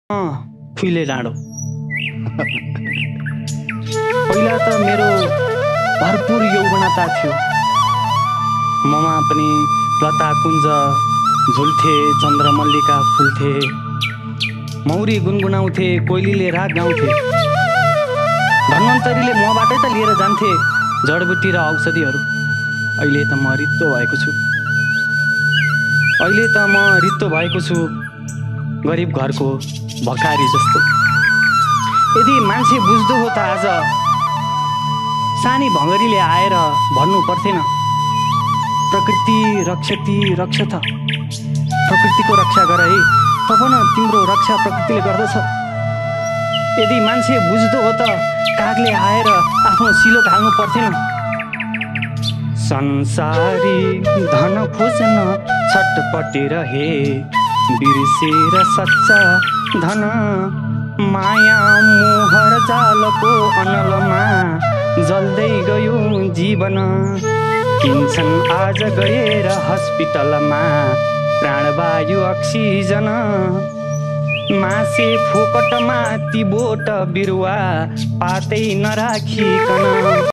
फुले डाँडो। पहिला त मेरो भरपूर यौवनता थियो। ममा पनि लता कुञ्ज झुल्थे, चन्द्रमल्लिका फुल्थे, मौरी गुनगुनाउँथे, कोइलीले राग गाउँथे। धन्वन्तरीले मबाटै त लिएर जान्थे जडबुटी र औषधिहरू। अहिले त म रित्तो भएको छु, गरिब घरको भकारी जस्तो। यदि मान्छे बुझ्दो हो त आज सानी भङ्गरीले आएर भन्नु पर्थेन, प्रकृति रक्षति रक्षथ, प्रकृतिको रक्षा गर है, तब न तिम्रो रक्षा प्रकृतिले गर्दछ। यदि मान्छे बुझ्दो हो त कागले आएर आफ्नो सिलो हाल्नु पर्थेन। संसारी धन खोज्न छटपटी रहे, बिर्सेर सच्चा धन माया मोहर जालको अनलमा जल्दै गयो जीवन। किन्छन् आज गएर हस्पिटलमा प्राणवायु अक्सिजन, मासे फोकटमा ती बोट बिरुवा पातै नराखिकन।